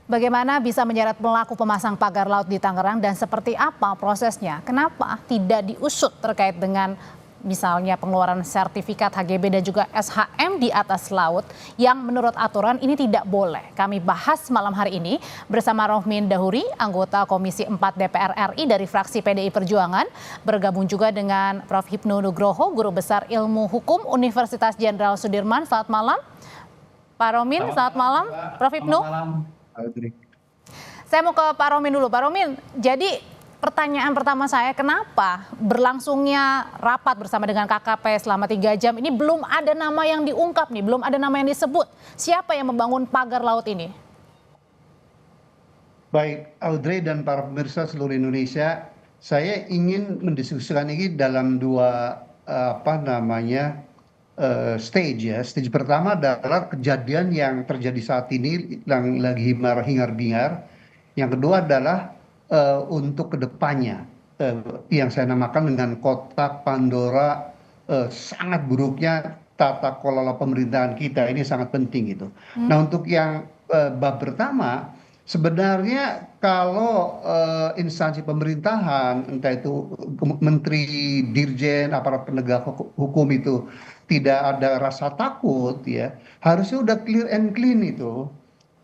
Bagaimana bisa menyeret pelaku pemasang pagar laut di Tangerang dan seperti apa prosesnya? Kenapa tidak diusut terkait dengan misalnya pengeluaran sertifikat HGB dan juga SHM di atas laut yang menurut aturan ini tidak boleh. Kami bahas malam hari ini bersama Rohmin Dahuri, anggota Komisi 4 DPR RI dari fraksi PDI Perjuangan, bergabung juga dengan Prof. Hipnu Nugroho, Guru Besar Ilmu Hukum Universitas Jenderal Sudirman. Selamat malam, Pak Rohmin. Selamat malam, Prof. Hipnu. Saya mau ke Pak Rohmin dulu. Pak Rohmin, jadi pertanyaan pertama saya, kenapa berlangsungnya rapat bersama dengan KKP selama 3 jam ini belum ada nama yang diungkap nih, belum ada nama yang disebut. Siapa yang membangun pagar laut ini? Baik, Audrey dan para pemirsa seluruh Indonesia, saya ingin mendiskusikan ini dalam dua stage ya. Stage pertama adalah kejadian yang terjadi saat ini yang lagi hingar-bingar. Yang kedua adalah untuk kedepannya yang saya namakan dengan kotak Pandora, sangat buruknya tata kelola pemerintahan kita ini sangat penting gitu. Nah, untuk yang bab pertama, sebenarnya kalau instansi pemerintahan, entah itu menteri, dirjen, aparat penegak hukum itu tidak ada rasa takut ya, harusnya udah clear and clean itu.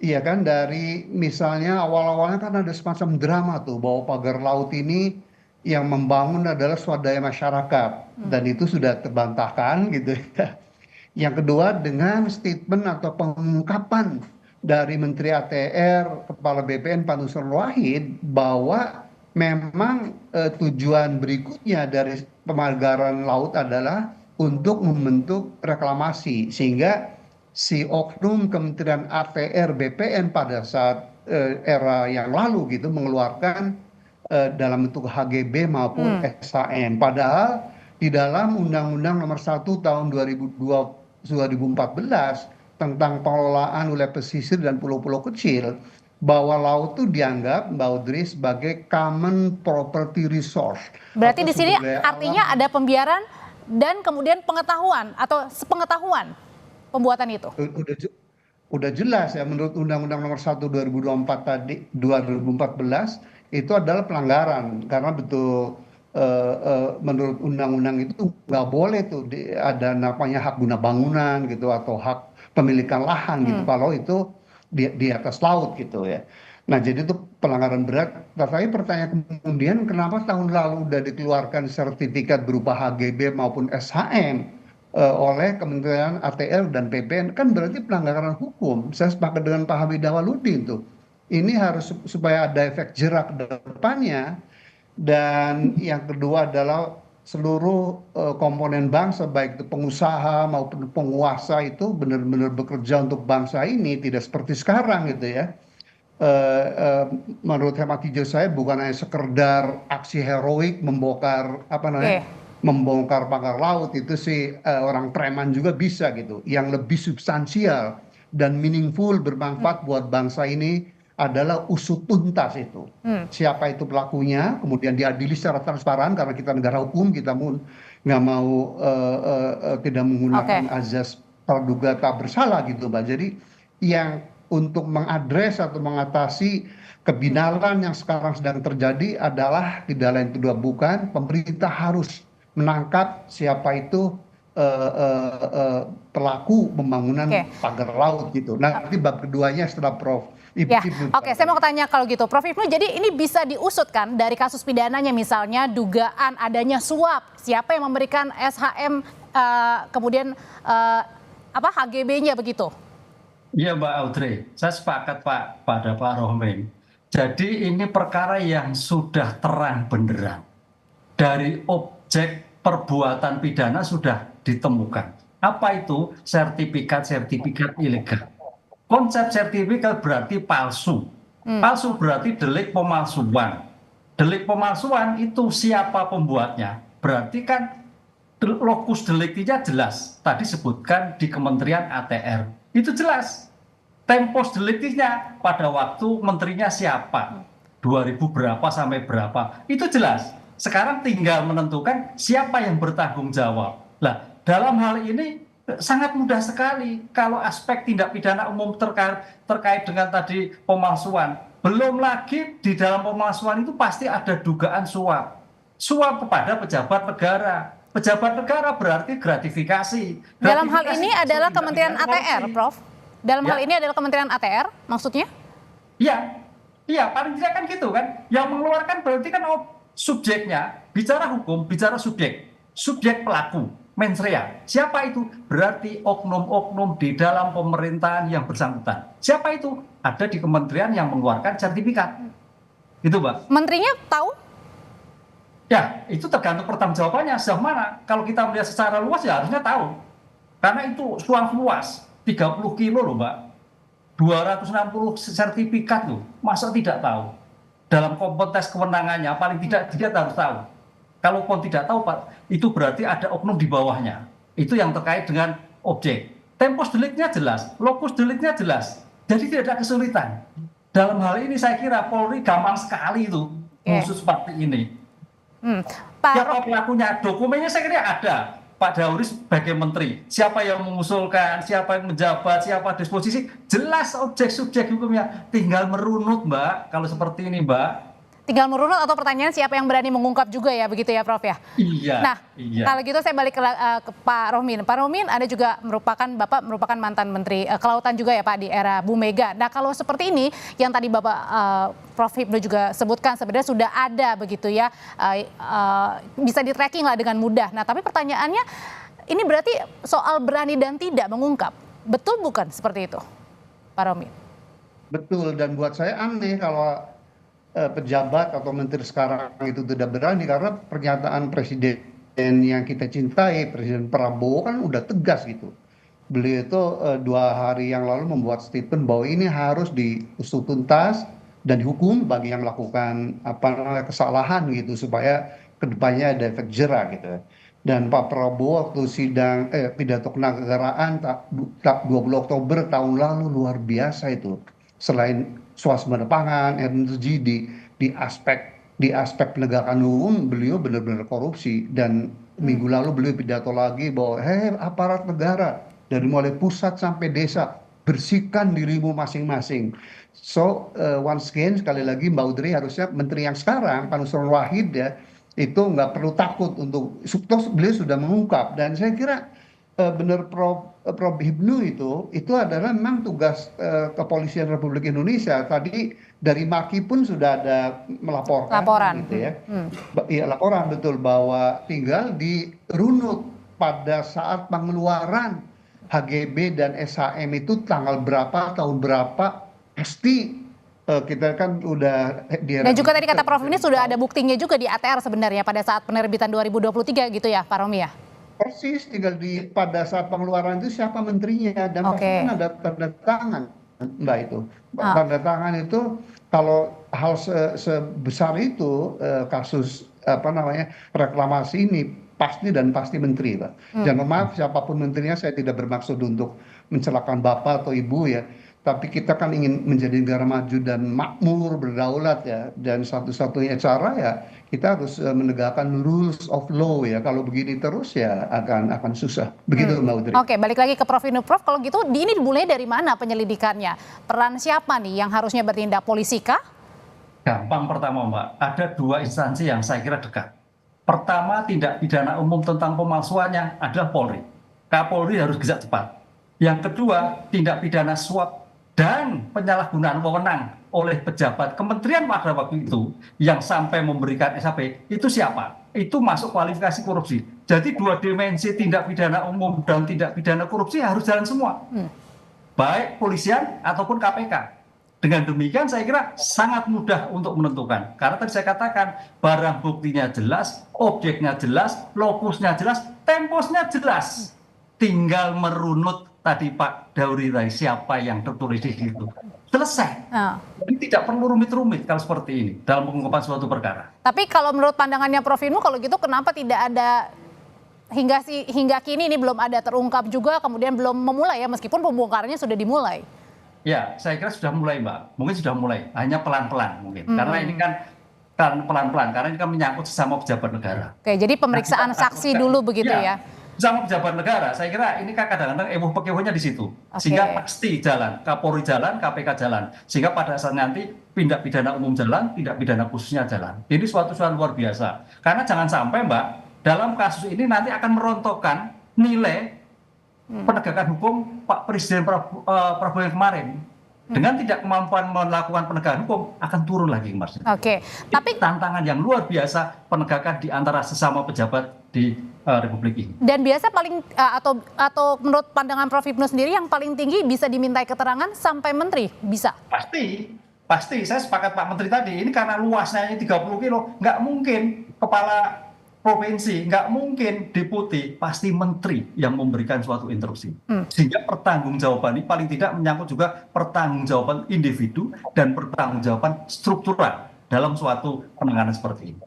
Iya kan, dari misalnya awal-awalnya kan ada semacam drama tuh bahwa pagar laut ini yang membangun adalah swadaya masyarakat dan itu sudah terbantahkan gitu ya. Yang kedua dengan statement atau pengungkapan dari Menteri ATR, Kepala BPN Pak Nusron Wahid bahwa memang tujuan berikutnya dari pemagaran laut adalah untuk membentuk reklamasi, sehingga si oknum Kementerian ATR BPN pada saat era yang lalu gitu mengeluarkan dalam bentuk HGB maupun SHM. Padahal di dalam Undang-Undang Nomor 1 Tahun 2014 tentang pengelolaan wilayah pesisir dan pulau-pulau kecil, bahwa laut itu dianggap, Mbak Audrey, sebagai common property resource. Berarti di sini artinya ada pembiaran dan kemudian pengetahuan atau sepengetahuan pembuatan itu. Udah jelas ya, menurut Undang-Undang Nomor 1 2024 tadi 2014 itu adalah pelanggaran karena betul menurut undang-undang itu nggak boleh tuh ada namanya hak guna bangunan gitu atau hak pemilikan lahan gitu kalau itu di atas laut gitu ya. Nah, jadi itu pelanggaran berat. Tapi pertanyaan kemudian, kenapa tahun lalu udah dikeluarkan sertifikat berupa HGB maupun SHM oleh Kementerian ATR dan PPN? Kan berarti pelanggaran hukum. Saya sepakat dengan Pak Hamid Awaludin tuh. Ini harus supaya ada efek jerak ke depannya. Dan yang kedua adalah seluruh komponen bangsa, baik itu pengusaha maupun penguasa, itu benar-benar bekerja untuk bangsa ini, tidak seperti sekarang gitu ya. Menurut hemat hijau saya bukan hanya sekedar aksi heroik membongkar membongkar pagar laut, itu sih orang preman juga bisa gitu. Yang lebih substansial dan meaningful, bermanfaat buat bangsa ini adalah usut tuntas itu. Siapa itu pelakunya, kemudian diadili secara transparan, karena kita negara hukum, kita nggak mau tidak menggunakan azas praduga tak bersalah gitu, Mbak. Jadi yang untuk mengadres atau mengatasi kebinalan yang sekarang sedang terjadi adalah tidak lain kedua bukan pemerintah harus menangkap siapa itu pelaku pembangunan pagar laut gitu. Nanti bab keduanya setelah Prof. Oke, saya mau tanya kalau gitu, Prof. Hipnu, jadi ini bisa diusut kan dari kasus pidananya, misalnya dugaan adanya suap, siapa yang memberikan SHM kemudian HGB-nya begitu? Iya, Mbak Audrey, saya sepakat pada Pak Rohmin. Jadi ini perkara yang sudah terang benderang. Dari objek perbuatan pidana sudah ditemukan. Apa itu? Sertifikat ilegal. Konsep sertifikat berarti palsu. Palsu berarti delik pemalsuan. Delik pemalsuan itu siapa pembuatnya? Berarti kan lokus deliktinya jelas. Tadi sebutkan di Kementerian ATR. Itu jelas. Tempos deliktinya pada waktu menterinya siapa. 2000 berapa sampai berapa. Itu jelas. Sekarang tinggal menentukan siapa yang bertanggung jawab. Nah, dalam hal ini sangat mudah sekali kalau aspek tindak pidana umum terkait dengan tadi pemalsuan. Belum lagi di dalam pemalsuan itu pasti ada dugaan suap. Suap kepada pejabat negara. Pejabat negara berarti gratifikasi. Dalam hal Gratifikasi ini itu adalah tindak Kementerian pidana ATR, korupsi. Prof. Dalam hal Ya. ini adalah Kementerian ATR, maksudnya? Iya, iya paling tidak kan gitu kan. Yang mengeluarkan berarti kan subjeknya, bicara hukum, bicara subjek pelaku, mens rea. Siapa itu? Berarti oknum-oknum di dalam pemerintahan yang bersangkutan. Siapa itu? Ada di kementerian yang mengeluarkan sertifikat. Itu, Mbak. Menterinya tahu? Ya, itu tergantung pertanggungjawabannya sejauh mana. Kalau kita melihat secara luas ya harusnya tahu. Karena itu suam luas, 30 kilo loh, Mbak. 260 sertifikat loh. Masa tidak tahu? Dalam kompetens kewenangannya paling tidak dia harus tahu. Kalaupun tidak tahu, Pak, itu berarti ada oknum di bawahnya. Itu yang terkait dengan objek. Tempus deliknya jelas, lokus deliknya jelas. Jadi tidak ada kesulitan. Dalam hal ini saya kira Polri gampang sekali itu mengusut seperti ini. Pak Siapa pelakunya? Dokumennya saya kira ada. Pak Dauri sebagai menteri. Siapa yang mengusulkan, siapa yang menjabat, siapa disposisi. Jelas objek subjek hukumnya. Tinggal merunut, Mbak. Kalau seperti ini, Mbak. tinggal merunut atau pertanyaan siapa yang berani mengungkap juga ya, begitu ya Prof ya? Iya. Nah, iya. kalau gitu saya balik ke Pak Rohmin. Pak Rohmin, Anda juga Bapak merupakan mantan Menteri Kelautan juga ya Pak di era Bu Mega. Nah, kalau seperti ini yang tadi Bapak Prof Hipnu juga sebutkan sebenarnya sudah ada begitu ya, bisa di-tracking lah dengan mudah. Nah, tapi pertanyaannya ini berarti soal berani dan tidak mengungkap. Betul bukan seperti itu, Pak Rohmin? Betul, dan buat saya aneh kalau pejabat atau menteri sekarang itu tidak berani, karena pernyataan presiden yang kita cintai, Presiden Prabowo kan udah tegas gitu. Beliau itu 2 hari yang lalu membuat statement bahwa ini harus diusut tuntas dan dihukum bagi yang melakukan kesalahan gitu, supaya kedepannya ada efek jera gitu. Dan Pak Prabowo waktu sidang pidato kenegaraan 20 Oktober tahun lalu luar biasa itu. Selain swasembada pangan, energi di aspek penegakan hukum, beliau benar-benar korupsi. Dan minggu lalu beliau pidato lagi bahwa aparat negara dari mulai pusat sampai desa, bersihkan dirimu masing-masing. So once again, sekali lagi Mbak Udri, harusnya menteri yang sekarang Pak Nusron Wahid ya, itu nggak perlu takut untuk, beliau sudah mengungkap. Dan saya kira benar Prof Hipnu itu adalah memang tugas Kepolisian Republik Indonesia. Tadi dari Maki pun sudah ada melaporkan gitu ya. Iya, laporan betul, bahwa tinggal dirunut pada saat pengeluaran HGB dan SHM itu tanggal berapa, tahun berapa, pasti kita kan udah Dan juga tadi kata Prof ini sudah ada buktinya juga di ATR sebenarnya pada saat penerbitan 2023 gitu ya Pak Romi ya? Persis, tinggal pada saat pengeluaran itu siapa menterinya, dan pasti kan ada tanda tangan, Mbak, itu. Tanda tangan itu kalau hal sebesar itu, kasus reklamasi ini pasti menteri, Pak. Jangan, maaf siapapun menterinya, saya tidak bermaksud untuk mencelakakan Bapak atau Ibu ya. Tapi kita kan ingin menjadi negara maju dan makmur, berdaulat ya. Dan satu-satunya cara ya kita harus menegakkan rules of law ya. Kalau begini terus ya akan susah. Begitu Mbak Udri. Oke, balik lagi ke Prof Hipnu. Prof, kalau gitu ini dimulai dari mana penyelidikannya? Peran siapa nih yang harusnya bertindak, polisi kah? Gampang pertama, Mbak. Ada 2 instansi yang saya kira dekat. Pertama, tindak pidana umum tentang pemalsuannya adalah Polri. Kapolri harus gerak cepat. Yang kedua, tindak pidana suap dan penyalahgunaan wewenang oleh pejabat kementerian pada waktu itu yang sampai memberikan SHP, itu siapa? Itu masuk kualifikasi korupsi. Jadi 2 dimensi tindak pidana umum dan tindak pidana korupsi harus jalan semua. Baik polisian ataupun KPK. Dengan demikian saya kira sangat mudah untuk menentukan. Karena tadi saya katakan barang buktinya jelas, objeknya jelas, lokusnya jelas, temposnya jelas. Tinggal merunut tadi Pak Dauri siapa yang tertulis di situ. Selesai. Jadi tidak perlu rumit-rumit kalau seperti ini dalam pengungkapan suatu perkara. Tapi kalau menurut pandangannya Prof Hipnu, kalau gitu kenapa tidak ada hingga kini ini belum ada terungkap juga, kemudian belum memulai ya, meskipun pembongkarannya sudah dimulai? Ya, saya kira sudah mulai, Mbak. Mungkin sudah mulai, hanya pelan-pelan mungkin. Karena ini kan pelan-pelan, karena ini kan menyangkut sesama pejabat negara. Oke, jadi pemeriksaan saksi dulu begitu ya? sama pejabat negara. Saya kira ini kan kadang-kadang emuh-pekehuhnya di situ. Oke. Sehingga pasti jalan, Kapolri jalan, KPK jalan. Sehingga pada saat nanti tindak pidana umum jalan, tindak pidana khususnya jalan. Ini suatu hal luar biasa. Karena jangan sampai Mbak, dalam kasus ini nanti akan merontokkan nilai penegakan hukum Pak Presiden Prabowo yang kemarin. Dengan tidak kemampuan melakukan penegakan hukum akan turun lagi, Mas. Oke, tapi Itu tantangan yang luar biasa penegakan di antara sesama pejabat di Republik ini. dan biasa paling atau menurut pandangan Prof Hipnu sendiri yang paling tinggi bisa dimintai keterangan sampai menteri, bisa? Pasti. Saya sepakat Pak Menteri tadi. Ini karena luasnya ini 30 kilo, nggak mungkin kepala provinsi, nggak mungkin deputi, pasti menteri yang memberikan suatu instruksi. Sehingga pertanggungjawaban ini paling tidak menyangkut juga pertanggungjawaban individu dan pertanggungjawaban struktural dalam suatu penanganan seperti ini.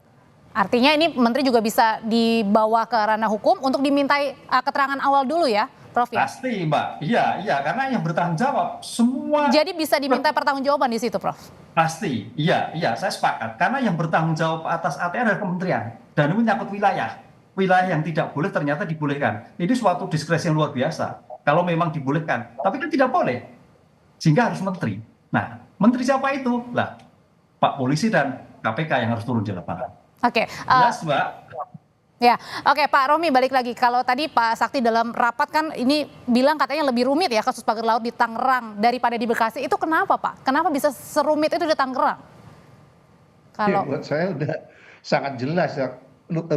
Artinya ini menteri juga bisa dibawa ke ranah hukum untuk dimintai keterangan awal dulu ya, Prof ya? Pasti Mbak, iya, karena yang bertanggung jawab semua. Jadi bisa diminta pertanggungjawaban di situ, Prof? Pasti, iya, saya sepakat. Karena yang bertanggung jawab atas ATR adalah kementerian. Dan ini menyangkut wilayah. Wilayah yang tidak boleh ternyata dibolehkan. Ini suatu diskresi yang luar biasa. Kalau memang dibolehkan. Tapi kan tidak boleh. Sehingga harus menteri. Nah, menteri siapa itu? Lah, Pak Polisi dan KPK yang harus turun di lapangan. Oke. Jelas, Mbak. Ya, oke Pak Romi, balik lagi. Kalau tadi Pak Sakti dalam rapat kan ini bilang katanya lebih rumit ya kasus pagar laut di Tangerang daripada di Bekasi. Itu kenapa Pak? Kenapa bisa serumit itu di Tangerang? Ya, buat saya udah sangat jelas ya,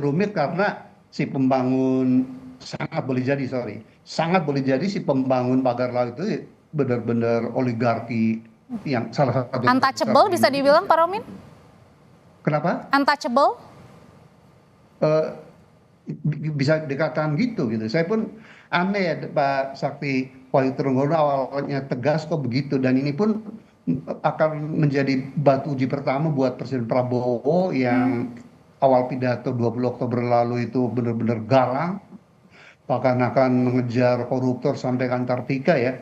rumit karena si pembangun sangat boleh jadi si pembangun pagar laut itu benar-benar oligarki yang salah satu Untouchable bisa dibilang Pak Romin? Kenapa? Untouchable? Bisa dikatakan gitu. Saya pun aneh ya Pak Sakti Wahyu awalnya tegas kok begitu, dan ini pun akan menjadi batu uji pertama buat Presiden Prabowo yang awal pidato 20 Oktober lalu itu benar-benar galang, bahkan akan mengejar koruptor sampai ke Antartika ya.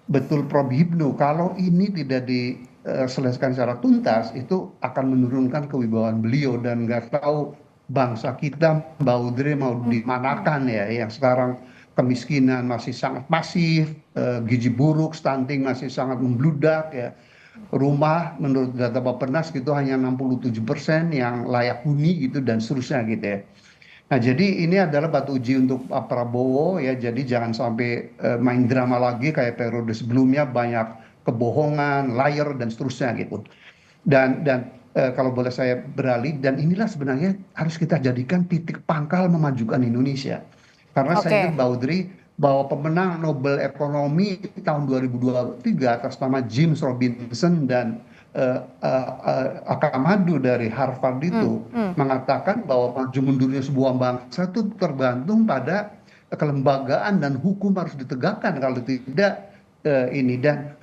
Betul Prof Hipnu, kalau ini tidak diselesaikan secara tuntas itu akan menurunkan kewibawaan beliau, dan nggak tahu bangsa kita Mbak Audrey mau dimanakan ya, yang sekarang kemiskinan masih sangat masif, gizi buruk, stunting masih sangat membludak ya. Rumah menurut data Bappenas gitu hanya 67% yang layak huni gitu, dan seterusnya gitu ya. Nah, jadi ini adalah batu uji untuk Pak Prabowo ya, jadi jangan sampai main drama lagi kayak periode sebelumnya, banyak kebohongan, liar dan seterusnya gitu. Dan kalau boleh saya beralih, dan inilah sebenarnya harus kita jadikan titik pangkal memajukan Indonesia. Karena saya ingat Mbak Audrey bahwa pemenang Nobel Ekonomi tahun 2023 atas nama James Robinson dan Akamadu dari Harvard itu mengatakan bahwa maju mundurnya sebuah bangsa itu tergantung pada kelembagaan dan hukum harus ditegakkan, kalau tidak ini. Dan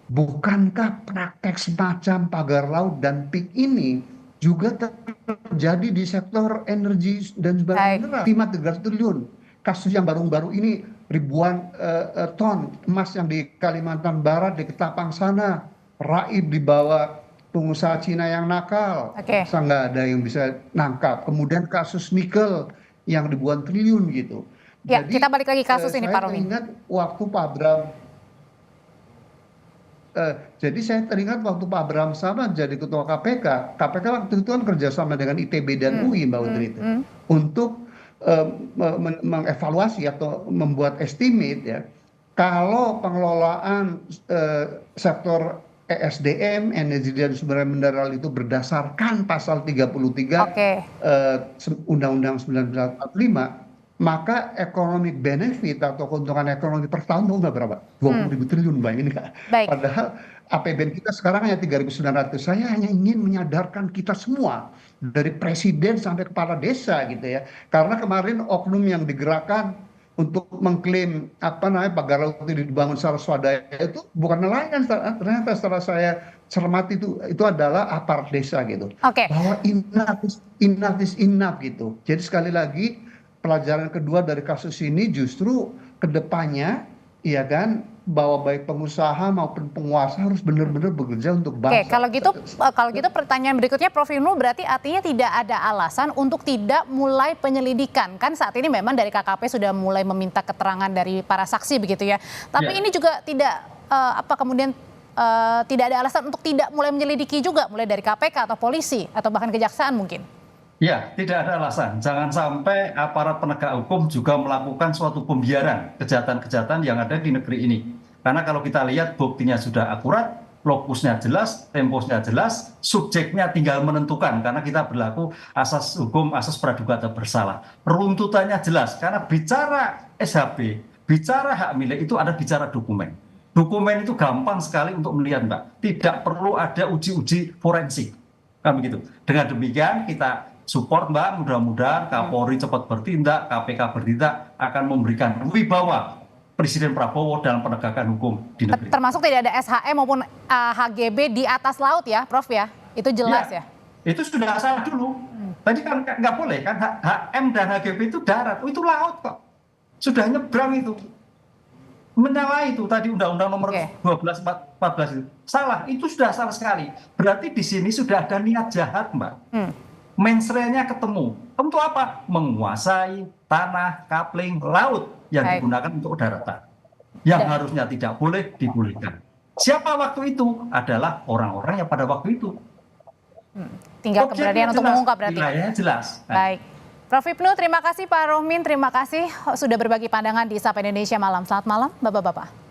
bukankah praktek semacam pagar laut dan PIK ini juga terjadi di sektor energi dan sumber mineral? 300 triliun. Kasus yang baru-baru ini ribuan ton emas yang di Kalimantan Barat, di Ketapang sana, raib di bawah pengusaha Cina yang nakal. Masa nggak ada yang bisa nangkap. Kemudian kasus nikel yang ribuan triliun gitu. Ya, jadi, kita balik lagi kasus ini Pak Romi. Saya ingat waktu Pak Bram jadi saya teringat waktu Pak Abraham Samad jadi ketua KPK waktu itu kan kerjasama dengan ITB dan UI Mbak Audrey itu untuk mengevaluasi atau membuat estimate ya, kalau pengelolaan sektor ESDM, energi dan sumber mineral itu berdasarkan pasal 33 Undang-Undang 1945, maka economic benefit atau keuntungan ekonomi per tahun itu berapa? 20.000 triliun Mbak, ini Kak. Padahal APBN kita sekarang hanya 3.900. Saya hanya ingin menyadarkan kita semua dari presiden sampai kepala desa gitu ya. Karena kemarin oknum yang digerakkan untuk mengklaim pagar laut itu dibangun secara swadaya itu bukan nelayan, ternyata setelah saya cermati itu adalah aparat desa gitu. Bahwa enough is enough gitu. Jadi sekali lagi pelajaran kedua dari kasus ini justru kedepannya ya kan, bahwa baik pengusaha maupun penguasa harus benar-benar bekerja untuk Oke, bangsa. kalau gitu pertanyaan berikutnya Prof Ibnu, berarti artinya tidak ada alasan untuk tidak mulai penyelidikan. Kan saat ini memang dari KKP sudah mulai meminta keterangan dari para saksi begitu ya. Tapi ini juga tidak tidak ada alasan untuk tidak mulai menyelidiki juga, mulai dari KPK atau polisi atau bahkan kejaksaan mungkin. Ya, tidak ada alasan. Jangan sampai aparat penegak hukum juga melakukan suatu pembiaran kejahatan-kejahatan yang ada di negeri ini. Karena kalau kita lihat buktinya sudah akurat, lokusnya jelas, temposnya jelas, subjeknya tinggal menentukan karena kita berlaku asas hukum, asas praduga tak bersalah. Runtutannya jelas karena bicara SHB, bicara hak milik itu ada bicara dokumen. Dokumen itu gampang sekali untuk melihat, Mbak. Tidak perlu ada uji-uji forensik. Kan begitu. Dengan demikian kita support, Mbak, mudah-mudahan Kapolri cepat bertindak, KPK bertindak, akan memberikan wibawa Presiden Prabowo dalam penegakan hukum di negeri. Termasuk tidak ada SHM maupun HGB di atas laut ya, Prof ya? Itu jelas ya? Itu sudah salah dulu. Tadi kan nggak boleh kan, HM dan HGB itu darat, itu laut kok. Sudah nyebrang itu. Menyalahi itu tadi Undang-Undang nomor 12/14 itu. Salah, itu sudah salah sekali. Berarti di sini sudah ada niat jahat, Mbak. Mensreanya ketemu. Untuk apa? Menguasai tanah, kapling, laut yang digunakan untuk daratan. Yang harusnya tidak boleh dibolehkan. Siapa waktu itu? Adalah orang-orang yang pada waktu itu. Tinggal keberanian untuk mengungkap berarti. Wilayahnya jelas. Baik. Prof Ibnu, terima kasih Pak Rohmin, terima kasih sudah berbagi pandangan di Sapa Indonesia Malam. Selamat malam, Bapak-Bapak.